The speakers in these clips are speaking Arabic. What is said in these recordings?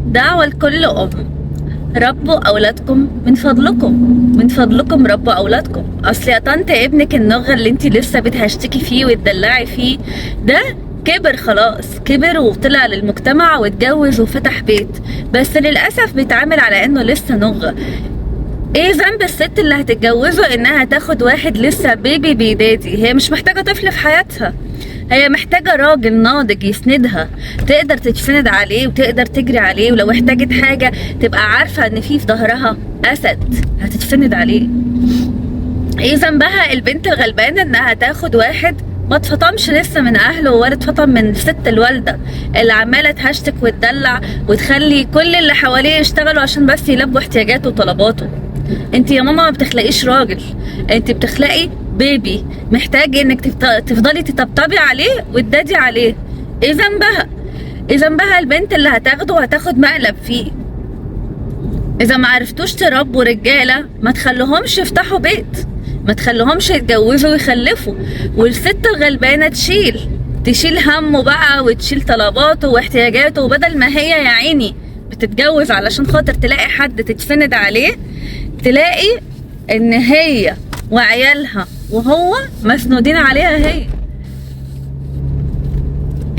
دعوة لكل أم: ربوا أولادكم من فضلكم، من فضلكم ربوا أولادكم. أصل يا طنط ابنك النغة اللي انتي لسه بتهشتكي فيه وتدلعي فيه ده كبر خلاص، كبر وطلع للمجتمع واتجوز وفتح بيت، بس للأسف بيتعامل على إنه لسه نغة. ايه ذنب الست اللي هتتجوزه انها تاخد واحد لسه بيبي بيدادي؟ هي مش محتاجة طفل في حياتها، هي محتاجة راجل ناضج يسندها، تقدر تتسند عليه وتقدر تجري عليه، ولو احتاجت حاجة تبقى عارفة ان في ظهرها اسد هتتسند عليه. ايه ذنبها البنت الغلبانة انها تاخد واحد ما اتفطمش لسه من اهله ولا اتفطم من الست الوالدة اللي عمالة تهشتك وتدلع وتخلي كل اللي حواليه يشتغلوا عشان بس يلبوا احتياجاته وطلباته؟ انت يا ماما ما بتخلقيش راجل، انت بتخلقي بيبي محتاج انك تفضلي تطبطبي عليه وتدادي عليه. ايه ذنبها؟ ايه ذنبها البنت اللي هتاخده وهتاخد مقلب فيه؟ اذا ما عرفتوش تربوا رجاله ما تخلوهمش يفتحوا بيت، ما تخلوهمش يتجوزوا ويخلفوا، والست الغلبانه تشيل همه بقى وتشيل طلباته واحتياجاته، وبدل ما هي يا عيني بتتجوز علشان خاطر تلاقي حد تتسند عليه، تلاقي ان هي وعيالها وهو مسنودين عليها هي.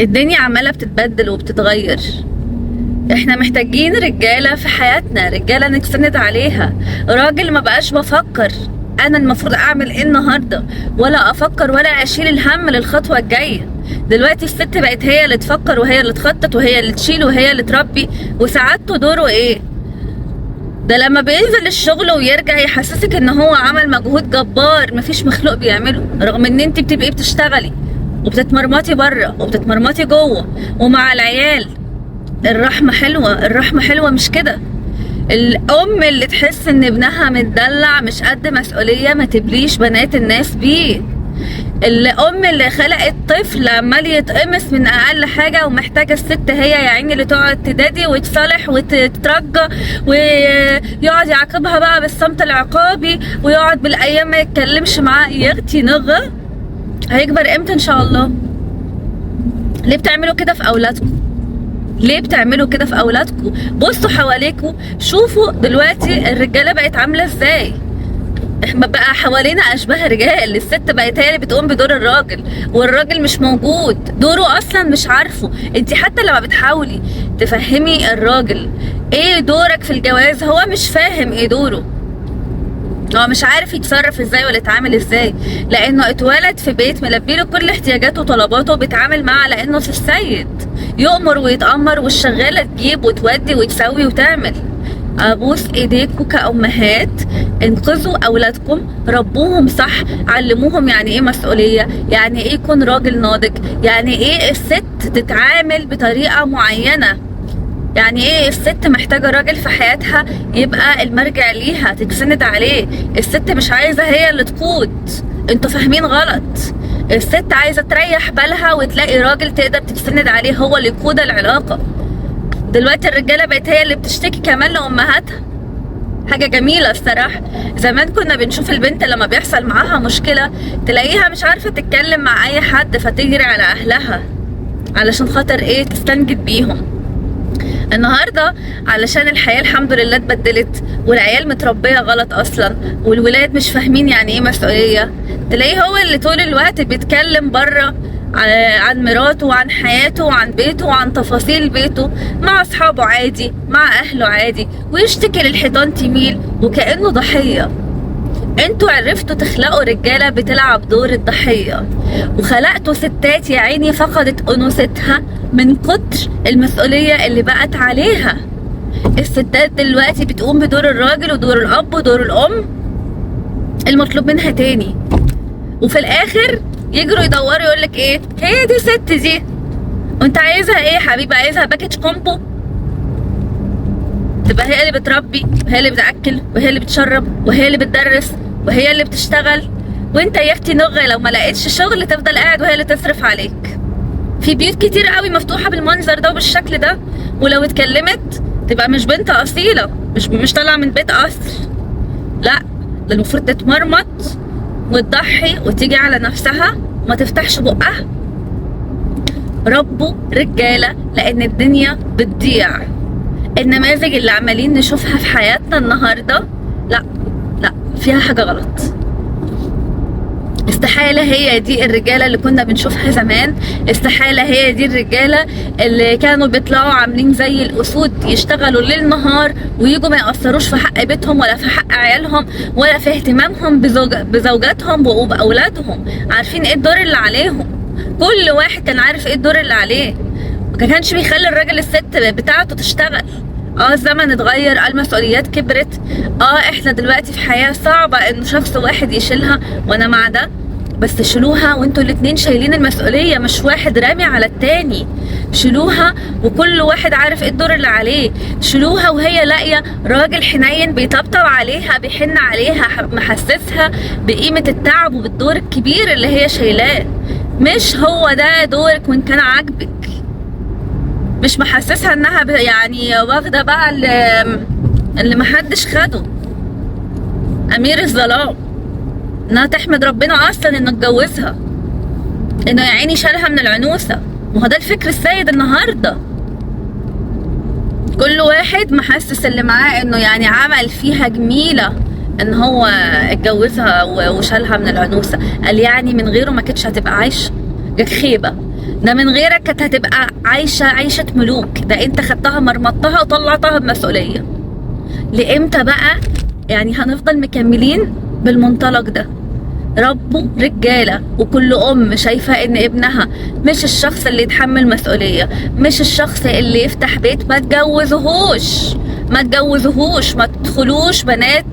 الدنيا عمالة بتتبدل وبتتغير، احنا محتاجين رجالة في حياتنا، رجالة نتسند عليها. راجل ما بقاش بفكر انا المفروض اعمل ايه النهاردة، ولا افكر ولا اشيل الهم للخطوة الجاية. دلوقتي الست بقت هي اللي تفكر وهي اللي تخطط وهي اللي تشيل وهي اللي تربي، وسعادته دوره ايه؟ ده لما بينزل الشغل ويرجع يحسسك ان هو عمل مجهود جبار مفيش مخلوق بيعمله، رغم ان انت بتبقي بتشتغلي وبتتمرمطي بره وبتتمرمطي جوه ومع العيال. الرحمة حلوة، الرحمة حلوة مش كده. الام اللي تحس ان ابنها متدلع مش قد مسؤولية ما تبليش بنات الناس بيه. الام اللي خلقت طفل عمال يتقمص من اقل حاجه ومحتاجه الست هي يا عيني اللي تقعد تدادي وتصالح وتترجى، ويقعد يعاقبها بقى بالصمت العقابي ويقعد بالايام ما يتكلمش معاه. يغتي نغه هيكبر امتى ان شاء الله؟ ليه بتعملوا كده في اولادكم؟ ليه بتعملوا كده في اولادكم؟ بصوا حواليكم، شوفوا دلوقتي الرجاله بقت عامله ازاي. احنا بقى حوالينا اشباه رجال، الست بقت هي اللي بتقوم بدور الراجل، والراجل مش موجود، دوره اصلا مش عارفه. انت حتى لما بتحاولي تفهمي الراجل ايه دورك في الجواز هو مش فاهم ايه دوره، هو مش عارف يتصرف ازاي ولا يتعامل ازاي، لانه اتولد في بيت ملبيله كل احتياجاته وطلباته وبيتعامل معاه على انه في السيد، يؤمر ويتامر والشغاله تجيب وتودي وتسوي وتعمل. ابوس ايديكم كأمهات، انقذوا اولادكم، ربوهم صح، علموهم يعني ايه مسؤولية، يعني ايه يكون راجل ناضج، يعني ايه الست تتعامل بطريقة معينة، يعني ايه الست محتاجة راجل في حياتها يبقى المرجع ليها تتسند عليه. الست مش عايزة هي اللي تقود، انتوا فاهمين غلط. الست عايزة تريح بالها وتلاقي راجل تقدر تتسند عليه هو اللي يقود العلاقة. دلوقتي الرجاله بقت هي اللي بتشتكي كمان لامهاتها، حاجه جميله الصراحه. زمان كنا بنشوف البنت لما بيحصل معاها مشكله تلاقيها مش عارفه تتكلم مع اي حد فتجري على اهلها علشان خاطر ايه؟ تستنجد بيهم. النهارده علشان الحياه الحمد لله اتبدلت والعيال متربيه غلط اصلا والولاد مش فاهمين يعني ايه مسؤوليه، تلاقيه هو اللي طول الوقت بيتكلم بره عن مراته وعن حياته وعن بيته وعن تفاصيل بيته مع اصحابه عادي، مع اهله عادي، ويشتكي للحيطان تميل وكأنه ضحية. انتوا عرفتوا تخلقوا رجالة بتلعب دور الضحية، وخلقتوا ستات يا عيني فقدت انوثتها من كتر المسؤولية اللي بقت عليها. الستات دلوقتي بتقوم بدور الراجل ودور الاب ودور الام المطلوب منها تاني، وفي الاخر يجروا يدوروا يقولك ايه؟ هي دي ست دي، وانت عايزها ايه يا حبيبي؟ عايزها باكج كومبو تبقى هي اللي بتربي وهي اللي بتاكل وهي اللي بتشرب وهي اللي بتدرس وهي اللي بتشتغل، وانت يا اختي نغه لو ما لقيتش شغل تفضل قاعد وهي اللي تصرف عليك. في بيوت كتير قوي مفتوحه بالمنظر ده وبالشكل ده، ولو اتكلمت تبقى مش بنت اصيله، مش طالعه من بيت قصر، لا ده المفروض تتمرمط وتضحي وتيجي على نفسها وما تفتحش بقها. ربوا رجالة، لان الدنيا بتضيع. النماذج اللي عمالين نشوفها في حياتنا النهاردة لا فيها حاجة غلط. استحالة هي دي الرجالة اللي كنا بنشوفها زمان، استحالة هي دي الرجالة اللي كانوا بيطلعوا عاملين زي الأسود يشتغلوا ليل نهار ويجوا ما يأثروش في حق بيتهم ولا في حق عيالهم ولا في اهتمامهم بزوجاتهم وبأولادهم. عارفين ايه الدور اللي عليهم، كل واحد كان عارف ايه الدور اللي عليه. ما كانش بيخلي الراجل الست بتاعته تشتغل. الزمن اتغير، المسؤوليات كبرت، احنا دلوقتي في حياة صعبة انه شخص واحد يشيلها، وانا مع ده، بس شيلوها وانتوا الاتنين شايلين المسؤولية، مش واحد رامي على التاني. شيلوها وكل واحد عارف ايه الدور اللي عليه. شيلوها وهي لاقية راجل حنين بيطبطب عليها، بيحن عليها، محسسها بقيمة التعب وبالدور الكبير اللي هي شايلاه. مش هو ده دورك وان كان عاجبك، مش محسسها انها يعني واخده بقى اللي محدش خده، امير الظلام، انها تحمد ربنا اصلا انه اتجوزها، انه يا عيني شالها من العنوسه. وهو ده الفكر السائد النهارده. كل واحد محسس اللي معاه انه يعني عمل فيها جميله ان هو اتجوزها وشالها من العنوسه. قال يعني من غيره ما كانتش هتبقى عايشه، جاك خيبه. ده من غيرك كانت هتبقى عايشة ملوك، ده انت خدتها مرمطتها وطلعتها بمسؤولية. لامتى بقى يعني هنفضل مكملين بالمنطلق ده؟ ربوا رجالة، وكل ام شايفة ان ابنها مش الشخص اللي يتحمل مسؤولية، مش الشخص اللي يفتح بيت، ما تجوزهوش، ما تدخلوش بنات،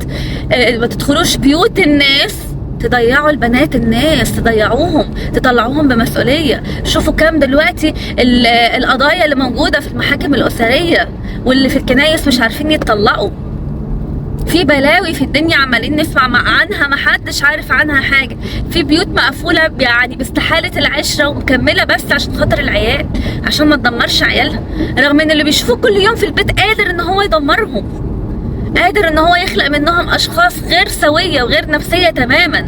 ما تدخلوش بيوت الناس، تضيعوا البنات الناس، تضيعوهم، تطلعوهم بمسؤولية. شوفوا كام دلوقتي القضايا اللي موجودة في المحاكم الأسرية واللي في الكنايس مش عارفين يتطلقوا. في بلاوي في الدنيا عمالين نسمع عنها، محدش عارف عنها حاجة. في بيوت مقفولة يعني باستحالة العشرة ومكملة بس عشان خاطر العيال، عشان ما تدمرش عيالها، رغم ان اللي بيشوفوه كل يوم في البيت قادر ان هو يدمرهم، قادر ان هو يخلق منهم اشخاص غير سوية وغير نفسية تماما.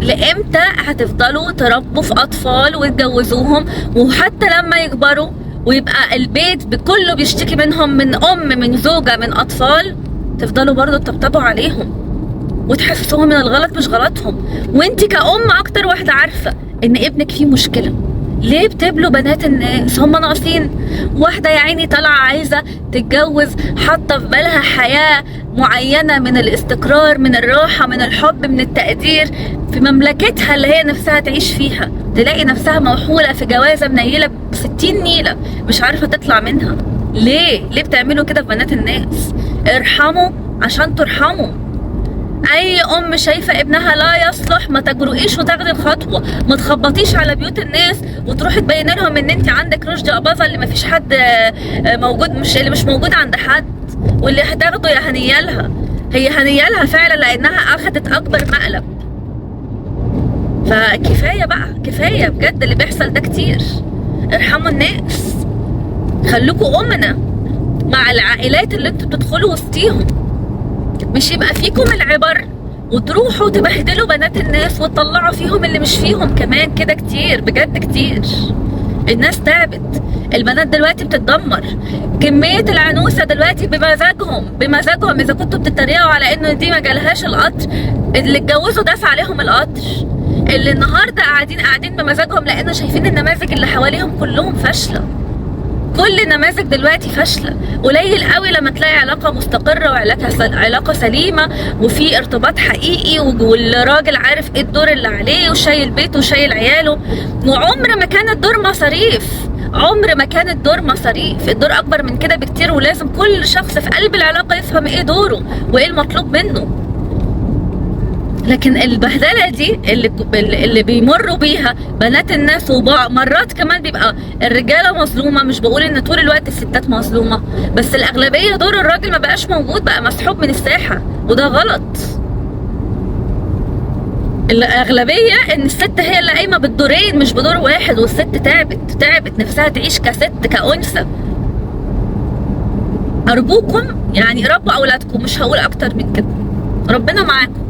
لامتى هتفضلوا تربوا في اطفال وتجوزوهم، وحتى لما يكبروا ويبقى البيت بكله بيشتكي منهم، من ام، من زوجة، من اطفال، تفضلوا برضو تطبطبوا عليهم وتحسسوهم من الغلط مش غلطهم؟ وانت كأم اكتر واحدة عارفة ان ابنك فيه مشكلة. ليه بتبلوا بنات الناس؟ هم ناقصين؟ واحدة يا عيني طالعة عايزة تتجوز، حاطة في بالها حياة معينة من الاستقرار، من الراحة، من الحب، من التقدير في مملكتها اللي هي نفسها تعيش فيها، تلاقي نفسها موحولة في جوازة منيلة ب60 نيلة مش عارفة تطلع منها. ليه بتعملوا كده في بنات الناس؟ ارحموا عشان ترحموا. اي ام شايفه ابنها لا يصلح ما تجرؤيش وتاخدي الخطوه، ما تخبطيش على بيوت الناس وتروحي تبين لهم ان انت عندك رشد اباظه اللي ما فيش حد موجود، اللي مش موجود عند حد، واللي هتاخده يا هنيالها. هي هنيالها فعلا لانها اخدت اكبر مقلب. فكفايه بقى، كفايه بجد اللي بيحصل ده كتير. ارحموا الناس، خلوكوا امنا مع العائلات اللي انتوا بتدخلوا وسطيهم، مش يبقى فيكم العبر وتروحوا تبهدلوا بنات الناس وتطلعوا فيهم اللي مش فيهم كمان. كده كتير بجد كتير. الناس تعبت، البنات دلوقتي بتتدمر. كمية العنوسة دلوقتي بمزاجهم. اذا كنتوا بتتريقوا على انه دي ما جالهاش القطر، اللي اتجوزوا دفع عليهم القطر، اللي النهارده قاعدين بمزاجهم لانه شايفين النماذج اللي حواليهم كلهم فاشلة. كل النماذج دلوقتي فاشله. قليل قوي لما تلاقي علاقه مستقره وعلاقه سليمه وفي ارتباط حقيقي والراجل عارف ايه الدور اللي عليه وشايل بيته وشايل عياله. وعمر ما كان الدور مصاريف، الدور اكبر من كده بكتير، ولازم كل شخص في قلب العلاقه يفهم ايه دوره وايه المطلوب منه. لكن البهدله دي اللي بيمروا بيها بنات الناس، ومرات كمان بيبقى الرجاله مظلومه. مش بقول ان طول الوقت الستات مظلومه، بس الاغلبيه دور الراجل ما بقاش موجود، بقى مسحوب من الساحه، وده غلط. الاغلبيه ان الست هي اللي قايمه بالدورين مش بدور واحد، والست تعبت نفسها تعيش كست كأنثى. ارجوكم يعني ربوا اولادكم، مش هقول اكتر من كده. ربنا معاكم.